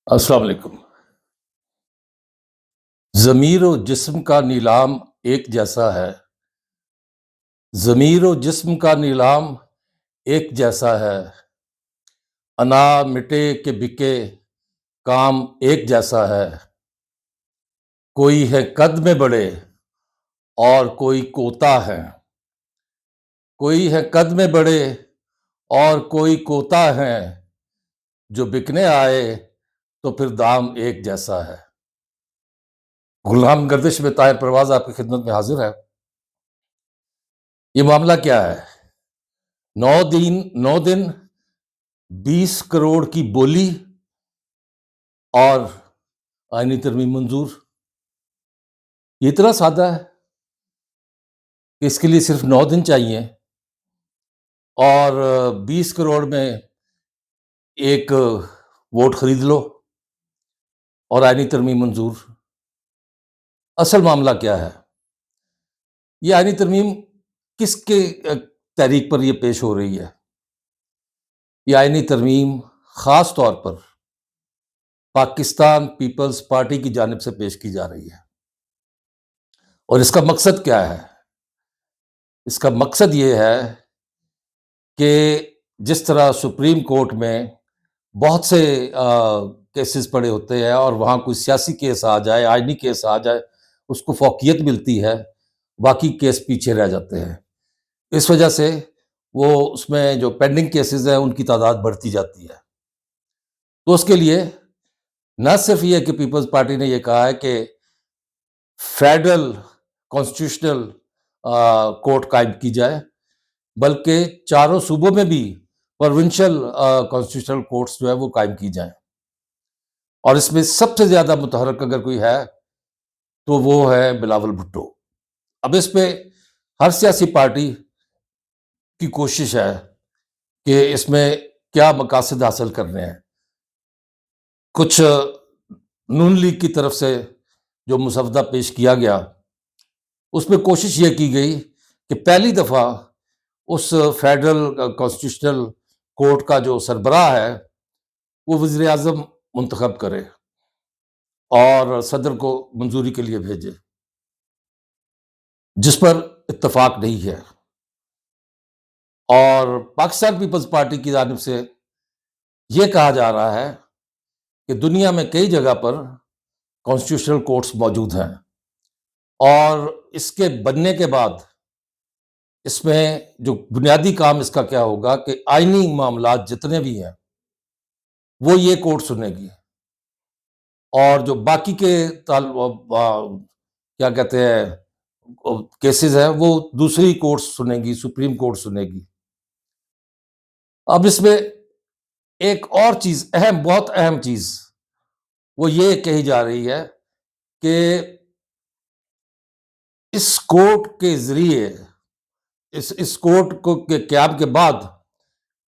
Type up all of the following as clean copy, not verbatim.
السلام علیکم۔ ضمیر و جسم کا نیلام ایک جیسا ہے۔ ضمیر و جسم کا نیلام ایک جیسا ہے۔ انا مٹے کہ بکے کام ایک جیسا ہے۔ کوئی ہے قد میں بڑے اور کوئی کوتا ہے۔ کوئی ہے قد میں بڑے اور کوئی کوتا ہے۔ جو بکنے آئے تو پھر دام ایک جیسا ہے۔ غلام گردش میں طاہر پرواز آپ کی خدمت میں حاضر ہے۔ یہ معاملہ کیا ہے؟ 9 دن 20 کروڑ کی بولی اور آئینی ترمیم منظور۔ یہ اتنا سادہ ہے کہ اس کے لیے صرف 9 دن چاہیے اور 20 کروڑ میں ایک ووٹ خرید لو اور آئینی ترمیم منظور۔ اصل معاملہ کیا ہے؟ یہ آئینی ترمیم کس کے تحریک پر یہ پیش ہو رہی ہے؟ یہ آئینی ترمیم خاص طور پر پاکستان پیپلز پارٹی کی جانب سے پیش کی جا رہی ہے۔ اور اس کا مقصد کیا ہے؟ اس کا مقصد یہ ہے کہ جس طرح سپریم کورٹ میں بہت سے کیسز پڑے ہوتے ہیں اور وہاں کوئی سیاسی کیس آ جائے، آئینی کیس آ جائے، اس کو فوقیت ملتی ہے، باقی کیس پیچھے رہ جاتے ہیں۔ اس وجہ سے وہ اس میں جو پینڈنگ کیسز ہیں ان کی تعداد بڑھتی جاتی ہے۔ تو اس کے لیے نہ صرف یہ کہ پیپلز پارٹی نے یہ کہا ہے کہ فیڈرل کانسٹیٹیوشنل کورٹ قائم کی جائے، بلکہ چاروں صوبوں میں بھی پروونشل کانسٹیٹیوشنل کورٹس جو ہے وہ قائم کی جائیں۔ اور اس میں سب سے زیادہ متحرک اگر کوئی ہے تو وہ ہے بلاول بھٹو۔ اب اس پہ ہر سیاسی پارٹی کی کوشش ہے کہ اس میں کیا مقاصد حاصل کرنے ہیں۔ کچھ نون لیگ کی طرف سے جو مسودہ پیش کیا گیا اس میں کوشش یہ کی گئی کہ پہلی دفعہ اس فیڈرل کانسٹیٹیوشنل کورٹ کا جو سربراہ ہے وہ وزیر اعظم منتخب کرے اور صدر کو منظوری کے لیے بھیجے، جس پر اتفاق نہیں ہے۔ اور پاکستان پیپلز پارٹی کی جانب سے یہ کہا جا رہا ہے کہ دنیا میں کئی جگہ پر کانسٹیٹیوشنل کورٹس موجود ہیں اور اس کے بننے کے بعد اس میں جو بنیادی کام اس کا کیا ہوگا کہ آئینی معاملات جتنے بھی ہیں وہ یہ کورٹ سنے گی، اور جو باقی کے کیا کہتے ہیں کیسز ہیں وہ دوسری کورٹ سنے گی، سپریم کورٹ سنے گی۔ اب اس میں ایک اور چیز بہت اہم چیز وہ یہ کہی جا رہی ہے کہ اس کورٹ کے ذریعے اس کورٹ کو کے قیام کے بعد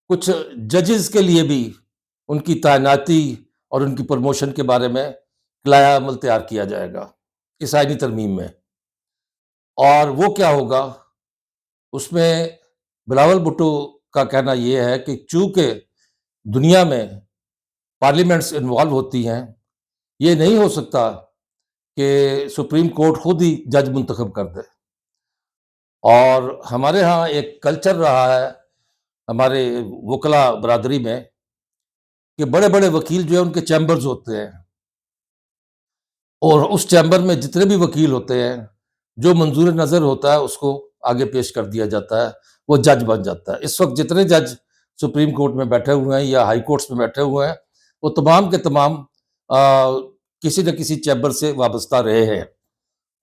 کچھ ججز کے لیے بھی ان کی تعیناتی اور ان کی پروموشن کے بارے میں قلعہ عمل تیار کیا جائے گا اس آئینی ترمیم میں۔ اور وہ کیا ہوگا؟ اس میں بلاول بھٹو کا کہنا یہ ہے کہ چونکہ دنیا میں پارلیمنٹس انوالو ہوتی ہیں، یہ نہیں ہو سکتا کہ سپریم کورٹ خود ہی جج منتخب کر دے۔ اور ہمارے ہاں ایک کلچر رہا ہے ہمارے وکلا برادری میں کہ بڑے بڑے وکیل جو ہیں ان کے چیمبرز ہوتے ہیں، اور اس چیمبر میں جتنے بھی وکیل ہوتے ہیں جو منظور نظر ہوتا ہے اس کو آگے پیش کر دیا جاتا ہے، وہ جج بن جاتا ہے۔ اس وقت جتنے جج سپریم کورٹ میں بیٹھے ہوئے ہیں یا ہائی کورٹس میں بیٹھے ہوئے ہیں وہ تمام کے تمام کسی نہ کسی چیمبر سے وابستہ رہے ہیں،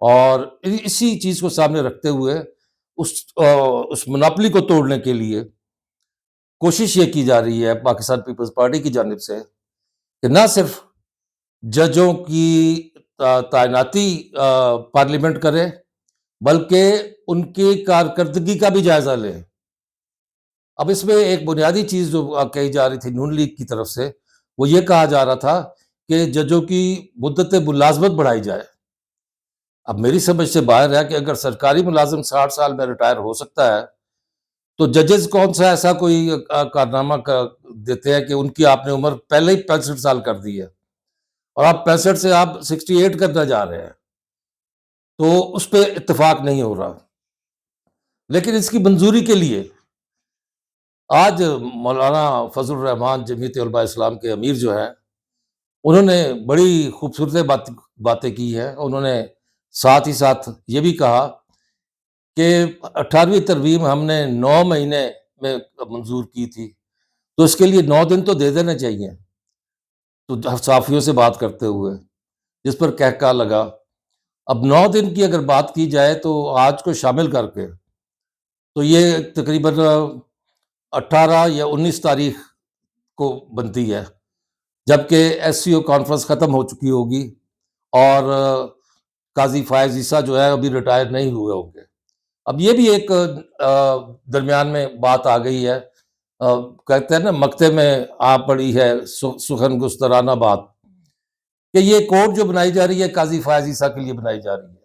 اور اسی چیز کو سامنے رکھتے ہوئے اس مناپلی کو توڑنے کے لیے کوشش یہ کی جا رہی ہے پاکستان پیپلز پارٹی کی جانب سے کہ نہ صرف ججوں کی تعیناتی پارلیمنٹ کرے بلکہ ان کی کارکردگی کا بھی جائزہ لے۔ اب اس میں ایک بنیادی چیز جو کہی جا رہی تھی نون لیگ کی طرف سے وہ یہ کہا جا رہا تھا کہ ججوں کی مدت ملازمت بڑھائی جائے۔ اب میری سمجھ سے باہر ہے کہ اگر سرکاری ملازم 60 سال میں ریٹائر ہو سکتا ہے تو ججز کون سا ایسا کوئی کارنامہ دیتے ہیں کہ ان کی آپ نے عمر پہلے ہی 65 سال کر دی ہے۔ اور آپ 65 سے آپ 68 کرنا جا رہے ہیں، تو اس پہ اتفاق نہیں ہو رہا۔ لیکن اس کی منظوری کے لیے آج مولانا فضل الرحمان جمعیت علماء اسلام کے امیر جو ہیں، انہوں نے بڑی خوبصورت باتیں کی ہیں۔ انہوں نے ساتھ ہی ساتھ یہ بھی کہا کہ 18ویں ترمیم ہم نے 9 مہینے میں منظور کی تھی، تو اس کے لیے 9 دن تو دے دینے چاہیے۔ تو صحافیوں سے بات کرتے ہوئے جس پر کہکا لگا، اب 9 دن کی اگر بات کی جائے تو آج کو شامل کر کے تو یہ تقریباً 18 یا 19 تاریخ کو بنتی ہے، جبکہ ایس سی او کانفرنس ختم ہو چکی ہوگی اور قاضی فائز عیسیٰ جو ہے ابھی ریٹائر نہیں ہوئے ہوں گے۔ اب یہ بھی ایک درمیان میں بات آ گئی ہے، کہتے ہیں نا مکتے میں آ پڑی ہے سخن گسترانہ بات، کہ یہ کورٹ جو بنائی جا رہی ہے قاضی فائز عیسیٰ کے لیے بنائی جا رہی ہے،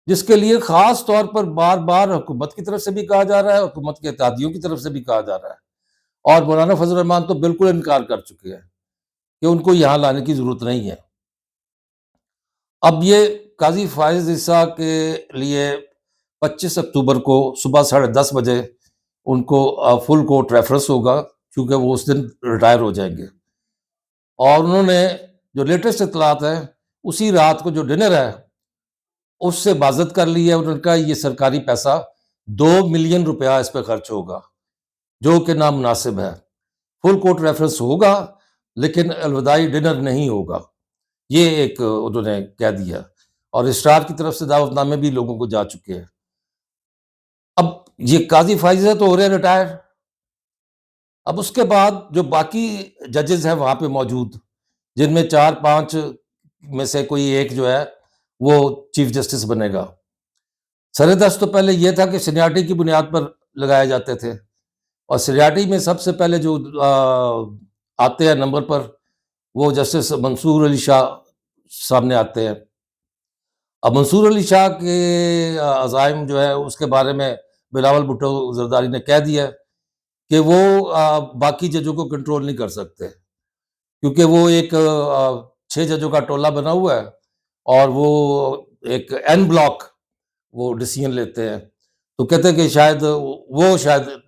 جس کے لیے خاص طور پر بار بار حکومت کی طرف سے بھی کہا جا رہا ہے، حکومت کے اتحادیوں کی طرف سے بھی کہا جا رہا ہے، اور مولانا فضل الرحمان تو بالکل انکار کر چکے ہیں کہ ان کو یہاں لانے کی ضرورت نہیں ہے۔ اب یہ قاضی فائز عیسیٰ کے لیے 25 اکتوبر کو صبح 10:30 بجے ان کو فل کورٹ ریفرنس ہوگا، کیونکہ وہ اس دن ریٹائر ہو جائیں گے، اور انہوں نے جو لیٹسٹ اطلاعات ہیں اسی رات کو جو ڈنر ہے اس سے بازت کر لی ہے۔ انہوں نے کہا یہ سرکاری پیسہ 2 ملین روپیہ اس پہ خرچ ہوگا، جو کہ نامناسب ہے۔ فل کورٹ ریفرنس ہوگا لیکن الوداعی ڈنر نہیں ہوگا، یہ ایک انہوں نے کہہ دیا، اور اسٹار کی طرف سے دعوت نامے بھی لوگوں کو جا چکے ہیں۔ اب یہ قاضی فائزہ تو ہو رہے ریٹائر، اب اس کے بعد جو باقی ججز ہیں وہاں پہ موجود، جن میں 4-5 میں سے کوئی ایک جو ہے وہ چیف جسٹس بنے گا۔ سر دست تو پہلے یہ تھا کہ سینیارٹی کی بنیاد پر لگائے جاتے تھے، اور سینیارٹی میں سب سے پہلے جو آتے ہیں نمبر پر وہ جسٹس منصور علی شاہ سامنے آتے ہیں۔ اب منصور علی شاہ کے عزائم جو ہے اس کے بارے میں بلاول بھٹو زرداری نے کہہ دیا کہ وہ باقی ججوں کو کنٹرول نہیں کر سکتے، کیونکہ وہ ایک 6 ججوں کا ٹولہ بنا ہوا ہے، اور وہ ایک این بلاک وہ ڈیسیژن لیتے ہیں، تو کہتے ہیں کہ شاید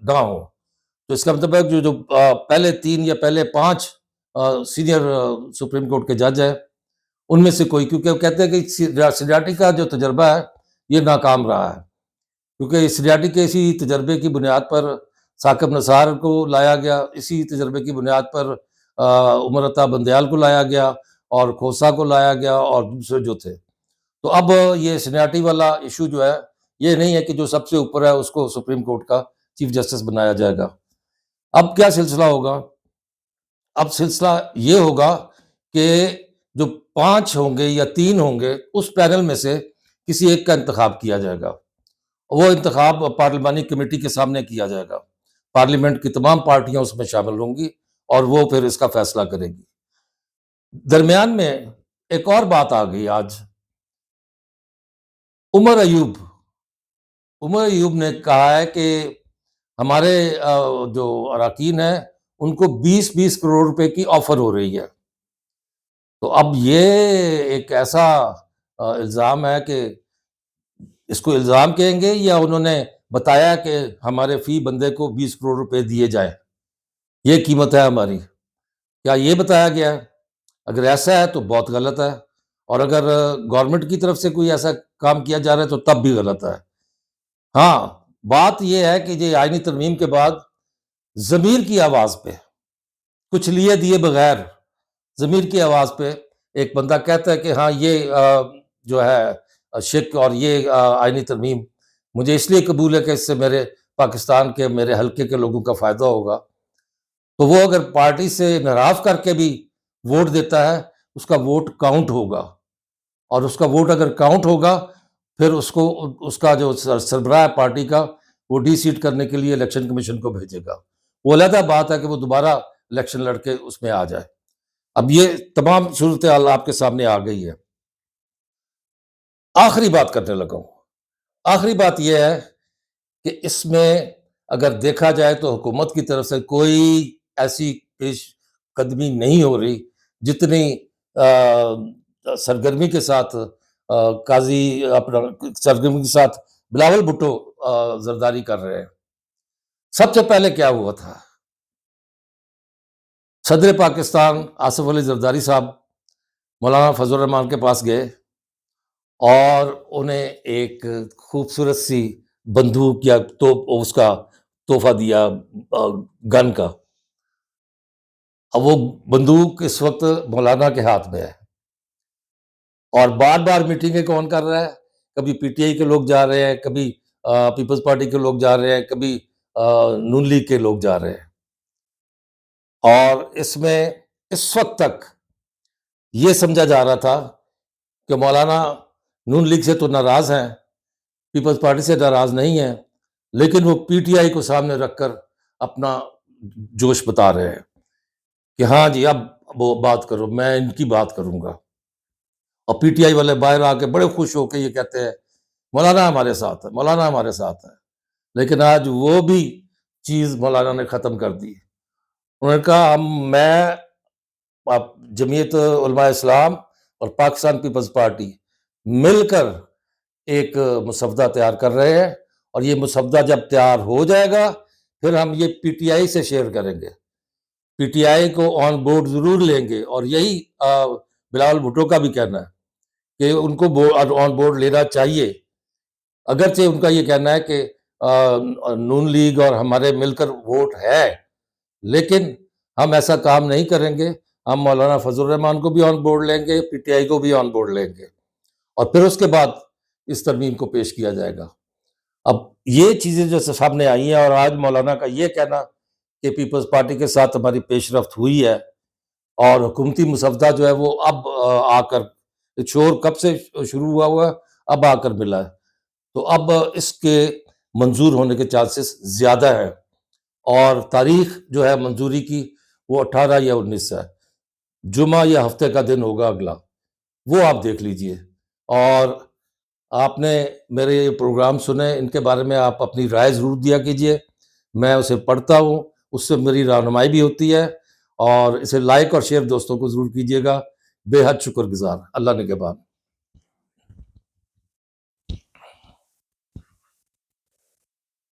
نہ ہو۔ تو اس کا مطلب ہے کہ جو پہلے 3 یا پہلے 5 سینئر سپریم کورٹ کے جج ہیں ان میں سے کوئی، کیونکہ وہ کہتے ہیں کہ سینیارٹی کا جو تجربہ ہے یہ ناکام رہا ہے، کیونکہ سینیارٹی کے اسی تجربے کی بنیاد پر ثاقب نثار کو لایا گیا، اسی تجربے کی بنیاد پر عمر عطا بندیال کو لایا گیا، اور کھوسا کو لایا گیا، اور دوسرے جو تھے۔ تو اب یہ سینیارٹی والا ایشو جو ہے یہ نہیں ہے کہ جو سب سے اوپر ہے اس کو سپریم کورٹ کا چیف جسٹس بنایا جائے گا۔ اب کیا سلسلہ ہوگا؟ اب سلسلہ یہ ہوگا کہ جو 5 ہوں گے یا 3 ہوں گے اس پینل میں سے کسی ایک کا انتخاب کیا جائے گا، وہ انتخاب پارلیمانی کمیٹی کے سامنے کیا جائے گا، پارلیمنٹ کی تمام پارٹیاں اس میں شامل ہوں گی اور وہ پھر اس کا فیصلہ کرے گی۔ درمیان میں ایک اور بات آ گئی آج، عمر ایوب نے کہا ہے کہ ہمارے جو اراکین ہیں ان کو 20 کروڑ روپے کی آفر ہو رہی ہے۔ تو اب یہ ایک ایسا الزام ہے کہ اس کو الزام کہیں گے یا انہوں نے بتایا کہ ہمارے فی بندے کو 20 کروڑ روپے دیے جائیں، یہ قیمت ہے ہماری، کیا یہ بتایا گیا ہے؟ اگر ایسا ہے تو بہت غلط ہے، اور اگر گورنمنٹ کی طرف سے کوئی ایسا کام کیا جا رہا ہے تو تب بھی غلط ہے۔ ہاں، بات یہ ہے کہ یہ آئینی ترمیم کے بعد ضمیر کی آواز پہ، کچھ لیے دیے بغیر ضمیر کی آواز پہ ایک بندہ کہتا ہے کہ ہاں یہ جو ہے شک اور یہ آئینی ترمیم مجھے اس لیے قبول ہے کہ اس سے میرے پاکستان کے میرے حلقے کے لوگوں کا فائدہ ہوگا، تو وہ اگر پارٹی سے انحراف کر کے بھی ووٹ دیتا ہے اس کا ووٹ کاؤنٹ ہوگا، اور اس کا ووٹ اگر کاؤنٹ ہوگا پھر اس کو اس کا جو سربراہ پارٹی کا وہ ڈی سیٹ کرنے کے لیے الیکشن کمیشن کو بھیجے گا۔ وہ علیحدہ بات ہے کہ وہ دوبارہ الیکشن لڑ کے اس میں آ جائے۔ اب یہ تمام صورتحال آپ کے سامنے آ گئی ہے۔ آخری بات کرنے لگا ہوں، آخری بات یہ ہے کہ اس میں اگر دیکھا جائے تو حکومت کی طرف سے کوئی ایسی پیش قدمی نہیں ہو رہی جتنی سرگرمی کے ساتھ قاضی اپنا سرگرمی کے ساتھ بلاول بھٹو زرداری کر رہے ہیں۔ سب سے پہلے کیا ہوا تھا؟ صدر پاکستان آصف علی زرداری صاحب مولانا فضل الرحمان کے پاس گئے اور انہیں ایک خوبصورت سی بندوق یا اس کا تحفہ دیا، گن کا۔ اب وہ بندوق اس وقت مولانا کے ہاتھ میں ہے، اور بار بار میٹنگیں کون کر رہا ہے؟ کبھی پی ٹی آئی کے لوگ جا رہے ہیں، کبھی پیپلز پارٹی کے لوگ جا رہے ہیں، کبھی نون لیگ کے لوگ جا رہے ہیں۔ اور اس میں اس وقت تک یہ سمجھا جا رہا تھا کہ مولانا نون لیگ سے تو ناراض ہیں، پیپلز پارٹی سے ناراض نہیں ہیں، لیکن وہ پی ٹی آئی کو سامنے رکھ کر اپنا جوش بتا رہے ہیں کہ ہاں جی اب وہ بات کرو، میں ان کی بات کروں گا۔ اور پی ٹی آئی والے باہر آ کے بڑے خوش ہو کے یہ کہتے ہیں مولانا ہمارے ساتھ ہے، مولانا ہمارے ساتھ ہے۔ لیکن آج وہ بھی چیز مولانا نے ختم کر دی۔ انہوں نے کہا میں جمعیت علماء اسلام اور پاکستان پیپلز پارٹی مل کر ایک مسودہ تیار کر رہے ہیں، اور یہ مسودہ جب تیار ہو جائے گا پھر ہم یہ پی ٹی آئی سے شیئر کریں گے، پی ٹی آئی کو آن بورڈ ضرور لیں گے۔ اور یہی بلاول بھٹو کا بھی کہنا ہے کہ ان کو آن بورڈ لینا چاہیے، اگرچہ ان کا یہ کہنا ہے کہ نون لیگ اور ہمارے مل کر ووٹ ہے، لیکن ہم ایسا کام نہیں کریں گے۔ ہم مولانا فضل الرحمان کو بھی آن بورڈ لیں گے، پی ٹی آئی کو بھی آن بورڈ لیں گے، اور پھر اس کے بعد اس ترمیم کو پیش کیا جائے گا۔ اب یہ چیزیں جو سامنے آئی ہیں، اور آج مولانا کا یہ کہنا کہ پیپلز پارٹی کے ساتھ ہماری پیش رفت ہوئی ہے، اور حکومتی مسودہ جو ہے وہ اب آ کر، شور کب سے شروع ہوا ہے، اب آ کر ملا ہے، تو اب اس کے منظور ہونے کے چانسز زیادہ ہیں۔ اور تاریخ جو ہے منظوری کی وہ 18 یا 19 ہے، جمعہ یا ہفتے کا دن ہوگا اگلا، وہ آپ دیکھ لیجئے۔ اور آپ نے میرے یہ پروگرام سنے، ان کے بارے میں آپ اپنی رائے ضرور دیا کیجئے، میں اسے پڑھتا ہوں، اس سے میری رہنمائی بھی ہوتی ہے، اور اسے لائک اور شیئر دوستوں کو ضرور کیجئے گا۔ بے حد شکر گزار، اللہ نگہبان۔